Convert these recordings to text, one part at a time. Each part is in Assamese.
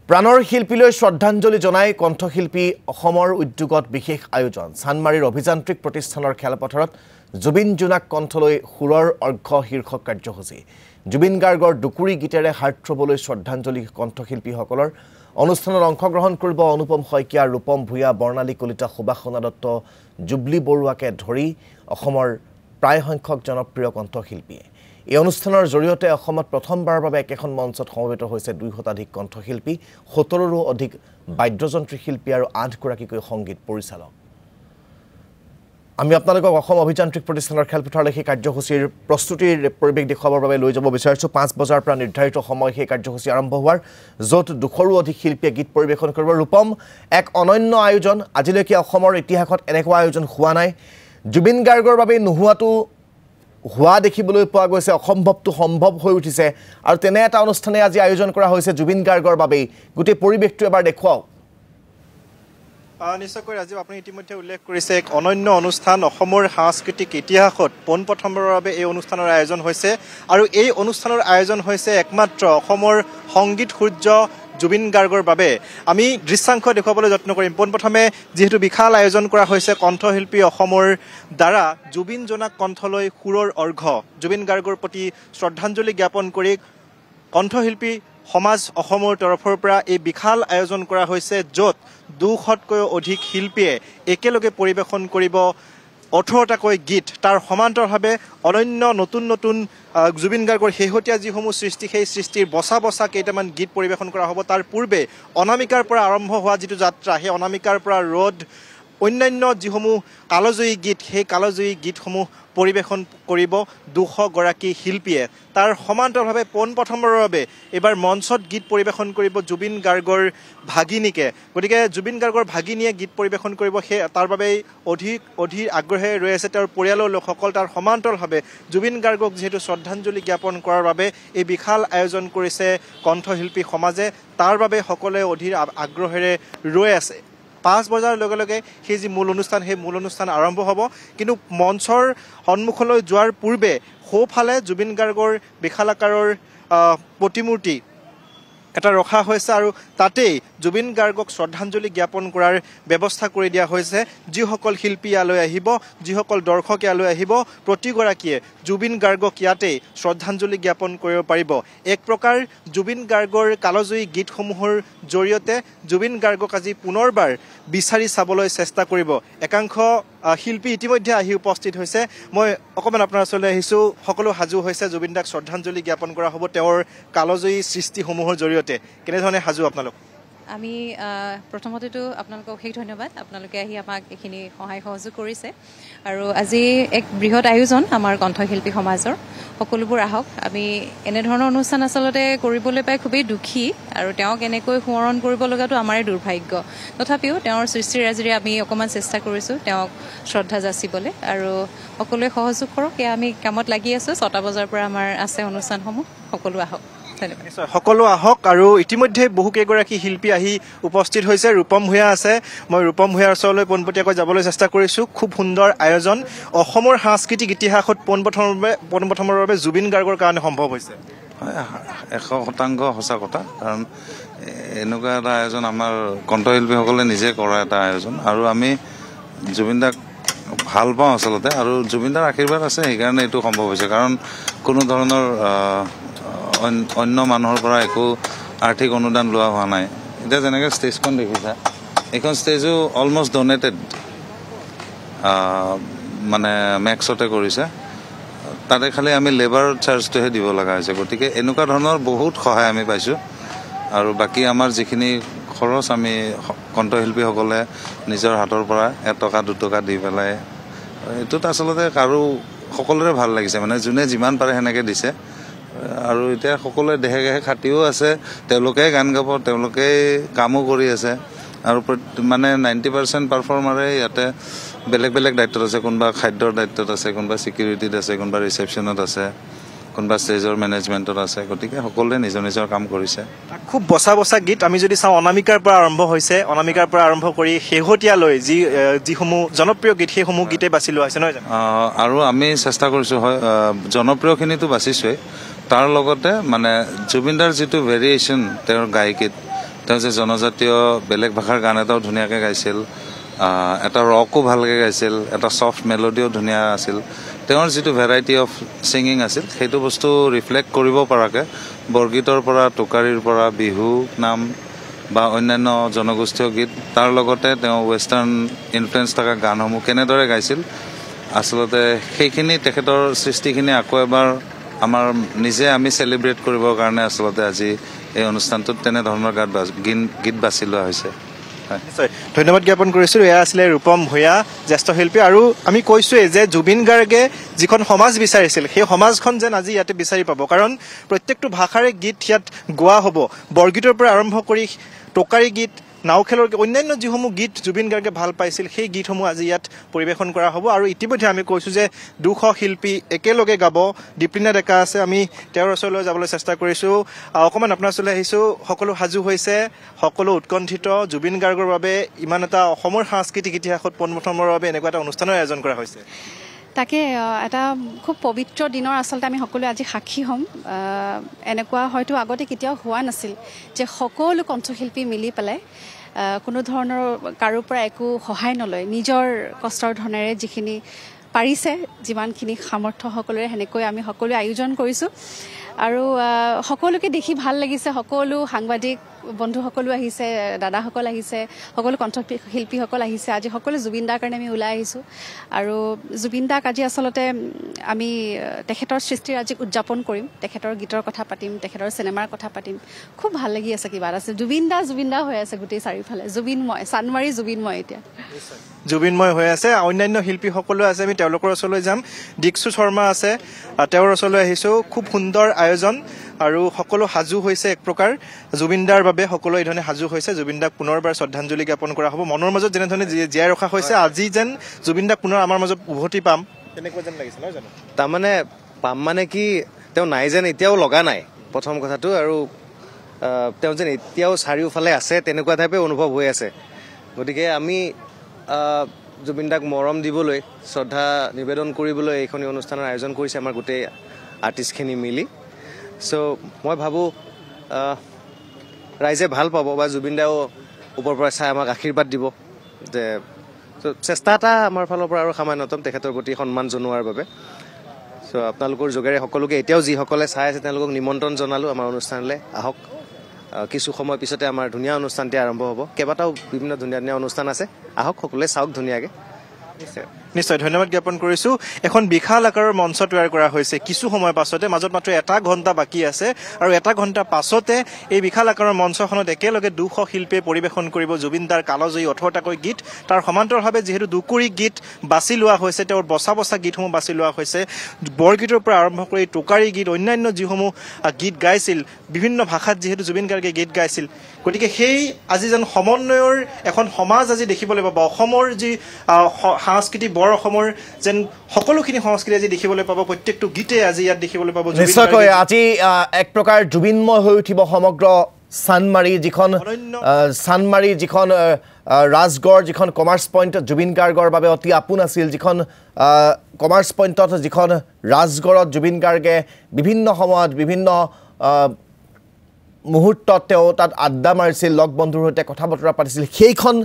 প্ৰাণৰ শিল্পীলৈ শ্ৰদ্ধাঞ্জলি জনাই কণ্ঠশিল্পী অসমৰ উদ্যোগত বিশেষ আয়োজন চানমাৰীৰ অভিযান্ত্ৰিক প্ৰতিষ্ঠানৰ খেলপথাৰত জুবিন জোনাক কণ্ঠলৈ সুৰৰ অৰ্ঘ্য শীৰ্ষক কাৰ্যসূচী জুবিন গাৰ্গৰ দুকুৰি গীতেৰে হাৰ্টথ্ৰবলৈ শ্ৰদ্ধাঞ্জলি কণ্ঠশিল্পীসকলৰ অনুষ্ঠানত অংশগ্ৰহণ কৰিব অনুপম শইকীয়া ৰূপম ভূঞা বৰ্ণালী কলিতা সুবাসনা দত্ত জুবলি বৰুৱাকে ধৰি অসমৰ প্ৰায় সংখ্যক জনপ্ৰিয় কণ্ঠশিল্পীয়ে এই অনুষ্ঠানৰ জৰিয়তে অসমত প্ৰথমবাৰৰ বাবে একেখন মঞ্চত সমবেত হৈছে 200 শতাধিক কণ্ঠশিল্পী 17ৰো অধিক বাদ্যযন্ত্ৰী শিল্পী আৰু 8 গৰাকীকৈ সংগীত পৰিচালক আমি আপোনালোকক অসম অভিযান্ত্ৰিক প্ৰতিষ্ঠানৰ খেলপথাৰলৈ সেই কাৰ্যসূচীৰ প্ৰস্তুতিৰ পৰিৱেশ দেখুৱাবৰ বাবে লৈ যাব বিচাৰিছো 5 বজাৰ পৰা নিৰ্ধাৰিত সময় সেই কাৰ্যসূচী আৰম্ভ হোৱাৰ য'ত 200ৰো অধিক শিল্পীয়ে গীত পৰিৱেশন কৰিব ৰূপম এক অনন্য আয়োজন আজিলৈকে অসমৰ ইতিহাসত এনেকুৱা আয়োজন হোৱা নাই জুবিন গাৰ্গৰ বাবে নোহোৱাটো হোৱা দেখিবলৈ পোৱা গৈছে অসম্ভৱটো সম্ভৱ হৈ উঠিছে আৰু তেনে এটা অনুষ্ঠানে আজি আয়োজন কৰা হৈছে জুবিন গাৰ্গৰ বাবে গোটেই পৰিৱেশটো এবাৰ দেখুৱাও নিশ্চয়কৈ ৰাজীৱ আপুনি ইতিমধ্যে উল্লেখ কৰিছে এক অনন্য অনুষ্ঠান অসমৰ সাংস্কৃতিক ইতিহাসত পোনপ্ৰথমবাৰৰ বাবে এই অনুষ্ঠানৰ আয়োজন হৈছে আৰু এই অনুষ্ঠানৰ আয়োজন হৈছে একমাত্ৰ অসমৰ সংগীত সূৰ্য জুবিন গাৰ্গৰ বাবে আমি দৃশ্যাংশ দেখুৱাবলৈ যত্ন কৰিম পোনপ্ৰথমে যেহেতু বিশাল আয়োজন কৰা হৈছে কণ্ঠশিল্পী অসমৰ দ্বাৰা জুবিন জোনাক কণ্ঠলৈ সুৰৰ অৰ্ঘ্য জুবিন গাৰ্গৰ প্ৰতি শ্ৰদ্ধাঞ্জলি জ্ঞাপন কৰি কণ্ঠশিল্পী সমাজ অসমৰ তৰফৰ পৰা এই বিশাল আয়োজন কৰা হৈছে য'ত 200তকৈও অধিক শিল্পীয়ে একেলগে পৰিৱেশন কৰিব 18টাকৈ গীত তাৰ সমান্তৰভাৱে অনন্য নতুন নতুন জুবিন গাৰ্গৰ শেহতীয়া যিসমূহ সৃষ্টি সেই সৃষ্টিৰ বছা বছা কেইটামান গীত পৰিৱেশন কৰা হ'ব তাৰ পূৰ্বে অনামিকাৰ পৰা আৰম্ভ হোৱা যিটো যাত্ৰা সেই অনামিকাৰ পৰা ৰ'দ অন্যান্য যিসমূহ কালজয়ী গীত সেই কালজয়ী গীতসমূহ পৰিৱেশন কৰিব 200 গৰাকী শিল্পীয়ে তাৰ সমান্তৰভাৱে পোনপ্ৰথমবাৰৰ বাবে এবাৰ মঞ্চত গীত পৰিৱেশন কৰিব জুবিন গাৰ্গৰ ভাগিনীকে গতিকে জুবিন গাৰ্গৰ ভাগিনীয়ে গীত পৰিৱেশন কৰিব সেই তাৰ বাবে অধিক আগ্ৰহেৰে ৰৈ আছে তেওঁৰ পৰিয়ালৰ লোকসকল তাৰ সমান্তৰভাৱে জুবিন গাৰ্গক যিহেতু শ্ৰদ্ধাঞ্জলি জ্ঞাপন কৰাৰ বাবে এই বিশাল আয়োজন কৰিছে কণ্ঠশিল্পী সমাজে তাৰ বাবে সকলোৱে অধীৰ আগ্ৰহেৰে ৰৈ আছে 5 বজাৰ লগে লগে সেই যি মূল অনুষ্ঠান সেই মূল অনুষ্ঠান আৰম্ভ হ'ব কিন্তু মঞ্চৰ সন্মুখলৈ যোৱাৰ পূৰ্বে সোঁফালে জুবিন গাৰ্গৰ বিশাল আকাৰৰ প্ৰতিমূৰ্তি এটা ৰখা হৈছে আৰু তাতেই জুবিন গাৰ্গক শ্ৰদ্ধাঞ্জলি জ্ঞাপন কৰাৰ ব্যৱস্থা কৰি দিয়া হৈছে যিসকল শিল্পী ইয়ালৈ আহিব যিসকল দৰ্শক ইয়ালৈ আহিব প্ৰতিগৰাকীয়ে জুবিন গাৰ্গক ইয়াতেই শ্ৰদ্ধাঞ্জলি জ্ঞাপন কৰিব পাৰিব এক প্ৰকাৰ জুবিন গাৰ্গৰ কালজয়ী গীতসমূহৰ জৰিয়তে জুবিন গাৰ্গক আজি পুনৰবাৰ বিচাৰি চাবলৈ চেষ্টা কৰিব একাংশ শিল্পী ইতিমধ্যে আহি উপস্থিত হৈছে মই অকমান আপোনাৰ ওচৰলৈ আহিছো সকলো সাজু হৈছে জুবিন দাক শ্ৰদ্ধাঞ্জলি জ্ঞাপন কৰা হ'ব তেওঁৰ কালজয়ী সৃষ্টিসমূহৰ জৰিয়তে কেনেধৰণে সাজু আপোনালোক আমি প্ৰথমতেতো আপোনালোকক অশেষ ধন্যবাদ আপোনালোকে আহি আমাক এইখিনি সহায় সহযোগ কৰিছে আৰু আজি এক বৃহৎ আয়োজন আমাৰ কণ্ঠশিল্পী সমাজৰ সকলোবোৰ আহক আমি এনেধৰণৰ অনুষ্ঠান আচলতে কৰিবলৈ পাই খুবেই দুখী আৰু তেওঁক এনেকৈ সোঁৱৰণ কৰিব লগাটো আমাৰে দুৰ্ভাগ্য তথাপিও তেওঁৰ সৃষ্টিৰাজিৰে আমি অকণমান চেষ্টা কৰিছোঁ তেওঁক শ্ৰদ্ধা যাচিবলৈ আৰু সকলোৱে সহযোগ কৰক এয়া আমি কামত লাগি আছোঁ 6টা বজাৰ পৰা আমাৰ আছে অনুষ্ঠানসমূহ সকলো আহক সকলো আহক আৰু ইতিমধ্যে বহুকেইগৰাকী শিল্পী আহি উপস্থিত হৈছে ৰূপম ভূঞা আছে মই ৰূপম ভূঞাৰ ওচৰলৈ পোনপটীয়াকৈ যাবলৈ চেষ্টা কৰিছোঁ খুব সুন্দৰ আয়োজন অসমৰ সাংস্কৃতিক ইতিহাসত পোনপ্ৰথমৰ বাবে জুবিন গাৰ্গৰ কাৰণে সম্ভৱ হৈছে 100% সঁচা কথা কাৰণ এনেকুৱা এটা আয়োজন আমাৰ কণ্ঠশিল্পীসকলে নিজে কৰা এটা আয়োজন আৰু আমি জুবিন দাক ভাল পাওঁ আচলতে আৰু জুবিন দাৰ আশীৰ্বাদ আছে সেইকাৰণে এইটো সম্ভৱ হৈছে কাৰণ কোনো ধৰণৰ অন্য মানুহৰ পৰা একো আৰ্থিক অনুদান লোৱা হোৱা নাই এতিয়া যেনেকৈ ষ্টেজখন দেখিছা এইখন ষ্টেজো অলমষ্ট ডনেটেড মানে মেক্সতে কৰিছে তাতে খালি আমি লেবাৰ চাৰ্জটোহে দিব লগা হৈছে গতিকে এনেকুৱা ধৰণৰ বহুত সহায় আমি পাইছোঁ আৰু বাকী আমাৰ যিখিনি খৰচ আমি কণ্ঠশিল্পীসকলে নিজৰ হাতৰ পৰা 1 টকা 2 টকা দি পেলাই এইটোত আচলতে কাৰো সকলোৰে ভাল লাগিছে মানে যোনে যিমান পাৰে সেনেকৈ দিছে আৰু এতিয়া সকলোৱে দেহে দেহে খাটিও আছে তেওঁলোকে গান গাব তেওঁলোকে কামো কৰি আছে আৰু মানে 90% পাৰফৰ্মাৰে ইয়াতে বেলেগ বেলেগ দায়িত্বত আছে কোনোবা খাদ্যৰ দায়িত্বত আছে কোনোবা ছিকিউৰিটিত আছে কোনোবা ৰিচেপশ্যনত আছে কোনোবা ষ্টেজৰ মেনেজমেণ্টত আছে গতিকে সকলোৱে নিজৰ নিজৰ কাম কৰিছে খুব বছা বছা গীত আমি যদি চাওঁ অনামিকাৰ পৰা আৰম্ভ হৈছে অনামিকাৰ পৰা আৰম্ভ কৰি শেহতীয়ালৈ যিসমূহ জনপ্ৰিয় গীত সেইসমূহ গীতে বাছি লোৱা হৈছে নহয় জানো আৰু আমি চেষ্টা কৰিছোঁ হয় জনপ্ৰিয়খিনিতো বাছিছোৱেই তাৰ লগতে মানে জুবিন দাৰ যিটো ভেৰিয়েশ্যন তেওঁৰ গায়কীত তেওঁ যে জনজাতীয় বেলেগ ভাষাৰ গান এটাও ধুনীয়াকৈ গাইছিল, এটা ৰকো ভালকৈ গাইছিল, এটা ছফ্ট মেলোডিও ধুনীয়া আছিল। তেওঁৰ যিটো ভেৰাইটি অফ ছিংগিং আছিল সেইটো বস্তু ৰিফ্লেক্ট কৰিব পৰাকৈ বৰগীতৰ পৰা, টোকাৰীৰ পৰা, বিহু নাম বা অন্যান্য জনগোষ্ঠীয় গীত, তাৰ লগতে তেওঁ ৱেষ্টাৰ্ণ ইনফ্লুৱেঞ্চ থকা গানসমূহ কেনেদৰে গাইছিল, আচলতে সেইখিনি তেখেতৰ সৃষ্টিখিনি আকৌ এবাৰ আমাৰ নিজে আমি চেলিব্ৰেট কৰিবৰ কাৰণে আচলতে আজি এই অনুষ্ঠানটোত তেনেধৰণৰ গীত বাছি লোৱা হৈছে। নিশ্চয় ধন্যবাদ জ্ঞাপন কৰিছোঁ। এয়া আছিলে ৰূপম ভূঞা, জ্যেষ্ঠ শিল্পী। আৰু আমি কৈছোঁৱেই যে জুবিন গাৰ্গে যিখন সমাজ বিচাৰিছিল সেই সমাজখন যেন আজি ইয়াতে বিচাৰি পাব, কাৰণ প্ৰত্যেকটো ভাষাৰে গীত ইয়াত গোৱা হ'ব। বৰগীতৰ পৰা আৰম্ভ কৰি টোকাৰী গীত, নাও খেলৰ অন্যান্য যিসমূহ গীত জুবিন গাৰ্গে ভাল পাইছিল সেই গীতসমূহ আজি ইয়াত পৰিৱেশন কৰা হ'ব। আৰু ইতিমধ্যে আমি কৈছোঁ যে 200 শিল্পী একেলগে গাব। দীপলিনা ডেকা আছে, আমি তেওঁৰ ওচৰলৈ যাবলৈ চেষ্টা কৰিছোঁ। অকণমান আপোনাৰ ওচৰলৈ আহিছোঁ। সকলো সাজু হৈছে, সকলো উৎকণ্ঠিত। জুবিন গাৰ্গৰ বাবে ইমান এটা অসমৰ সাংস্কৃতিক ইতিহাসত পোনপ্ৰথমৰ বাবে এনেকুৱা এটা অনুষ্ঠানৰ আয়োজন কৰা হৈছে। তাকে এটা খুব পবিত্ৰ দিনৰ আচলতে আমি সকলোৱে আজি সাক্ষী হ'ম। এনেকুৱা হয়তো আগতে কেতিয়াও হোৱা নাছিল যে সকলো কণ্ঠশিল্পী মিলি পেলাই কোনো ধৰণৰ কাৰো পৰা একো সহায় নলয়, নিজৰ কষ্টৰ ধনেৰে যিখিনি পাৰিছে, যিমানখিনি সামৰ্থ্য সকলোৰে, সেনেকৈ আমি সকলোৱে আয়োজন কৰিছোঁ। আৰু সকলোকে দেখি ভাল লাগিছে। সকলো সাংবাদিক বন্ধুসকলো আহিছে, দাদাসকল আহিছে, সকলো কণ্ঠশিল্পীসকল আহিছে। আজি সকলো জুবিন দাৰ কাৰণে আমি ওলাই আহিছোঁ। আৰু জুবিন দাক আজি আচলতে আমি তেখেতৰ সৃষ্টিৰ আজি উদযাপন কৰিম, তেখেতৰ গীতৰ কথা পাতিম, তেখেতৰ চিনেমাৰ কথা পাতিম। খুব ভাল লাগি আছে, কিবা এটা আছে। জুবিন দা হৈ আছে গোটেই চাৰিওফালে। জুবিনময়, চানমাৰি জুবিনময়। এতিয়া জুবিনময় হৈ আছে। অন্যান্য শিল্পীসকলো আছে, আমি তেওঁলোকৰ ওচৰলৈ যাম। দীক্ষু শৰ্মা আছে, তেওঁৰ ওচৰলৈ আহিছোঁ। খুব সুন্দৰ আয়োজন আৰু সকলো সাজু হৈছে এক প্ৰকাৰ জুবিন দাৰ বাবে। সকলো এইধৰণে সাজু হৈছে। জুবিন দাক পুনৰবাৰ শ্ৰদ্ধাঞ্জলি জ্ঞাপন কৰা হ'ব। মনৰ মাজত যেনেধৰণে জীয়াই ৰখা হৈছে, আজি যেন জুবিন দাক পুনৰ আমাৰ মাজত উভতি পাম তেনেকুৱা যেন লাগিছে, নহয় জানো? তাৰমানে পাম মানে কি, তেওঁ নাই যেন এতিয়াও লগা নাই, প্ৰথম কথাটো। আৰু তেওঁ যেন এতিয়াও চাৰিওফালে আছে তেনেকুৱা টাইপে অনুভৱ হৈ আছে। গতিকে আমি জুবিন দাক মৰম দিবলৈ, শ্ৰদ্ধা নিবেদন কৰিবলৈ এইখনি অনুষ্ঠানৰ আয়োজন কৰিছে আমাৰ গোটেই আৰ্টিষ্টখিনি মিলি। চ' মই ভাবোঁ ৰাইজে ভাল পাব বা জুবিন দাও ওপৰৰ পৰা চাই আমাক আশীৰ্বাদ দিব যে চেষ্টা এটা আমাৰ ফালৰ পৰা আৰু সামান্যতম তেখেতৰ প্ৰতি সন্মান জনোৱাৰ বাবে। চ' আপোনালোকৰ যোগেৰে সকলোকে এতিয়াও যিসকলে চাই আছে তেওঁলোকক নিমন্ত্ৰণ জনালোঁ আমাৰ অনুষ্ঠানলৈ আহক। কিছু সময় পিছতে আমাৰ ধুনীয়া অনুষ্ঠানটি আৰম্ভ হ'ব। কেইবাটাও বিভিন্ন ধুনীয়া ধুনীয়া অনুষ্ঠান আছে, আহক সকলোৱে চাওক ধুনীয়াকৈ। নিশ্চয় ধন্যবাদ জ্ঞাপন কৰিছোঁ। এখন বিশাল আকাৰৰ মঞ্চ তৈয়াৰ কৰা হৈছে কিছু সময় পাছতে, মাজত মাত্ৰ 1 ঘণ্টা বাকী আছে। আৰু 1 ঘণ্টা পাছতে এই বিশাল আকাৰৰ মঞ্চখনত একেলগে 200 শিল্পীয়ে পৰিৱেশন কৰিব জুবিন দাৰ কালজয়ী 18টাকৈ গীত। তাৰ সমান্তৰালভাৱে যিহেতু দুকুৰি গীত বাছি লোৱা হৈছে, তেওঁৰ বচা গীতসমূহ বাছি লোৱা হৈছে। বৰগীতৰ পৰা আৰম্ভ কৰি টোকাৰী গীত, অন্যান্য যিসমূহ গীত গাইছিল, বিভিন্ন ভাষাত যিহেতু জুবিন গাৰ্গে গীত গাইছিল। গতিকে সেই আজি যেন সমন্বয়ৰ এখন সমাজ আজি দেখিবলৈ পাব। অসমৰ যি সংস্কৃতি, বৰ অসমৰ যেন সকলোখিনি সংস্কৃতি আজি দেখিবলৈ পাব। প্ৰত্যেকটো গীতে আজি ইয়াত দেখিবলৈ পাব। নিশ্চয়কৈ আজি এক প্ৰকাৰ জুবিনময় হৈ উঠিব সমগ্ৰ চানমাৰি, যিখন ৰাজগড়, যিখন কমাৰ্চ পইণ্ট জুবিন গাৰ্গৰ বাবে অতি আপোন আছিল, যিখন কমাৰ্চ পইণ্টত, যিখন ৰাজগড়ত জুবিন গাৰ্গে বিভিন্ন সময়ত বিভিন্ন মুহূৰ্তত তেওঁ তাত আড্ডা মাৰিছিল, লগ বন্ধুৰ সৈতে কথা বতৰা পাতিছিল। সেইখন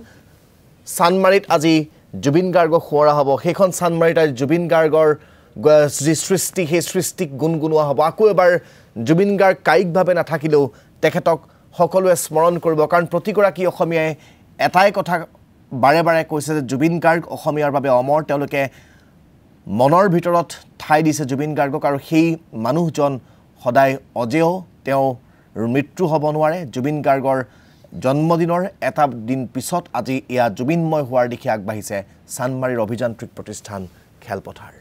চানমাৰিত আজি জুবিন গাৰ্গক সোঁৱৰা হ'ব। সেইখন চানমাৰিত আজি জুবিন গাৰ্গৰ যি সৃষ্টি, সেই সৃষ্টিক গুণগুণোৱা হ'ব। আকৌ এবাৰ জুবিন গাৰ্গ কায়িকভাৱে নাথাকিলেও তেখেতক সকলোৱে স্মৰণ কৰিব। কাৰণ প্ৰতিগৰাকী অসমীয়াই এটাই কথা বাৰে বাৰে কৈছে যে জুবিন গাৰ্গ অসমীয়াৰ বাবে অমৰ। তেওঁলোকে মনৰ ভিতৰত ঠাই দিছে জুবিন গাৰ্গক, আৰু সেই মানুহজন সদায় অজেয়, তেওঁৰ মৃত্যু হ'ব নোৱাৰে। জুবিন গাৰ্গৰ জন্মদিনৰ এটা দিন পিছত আজি এয়া জুবিনময় হোৱাৰ দিশে আগবাঢ়িছে চানমাৰিৰ অভিযান্ত্ৰিক প্ৰতিষ্ঠান খেলপথাৰ।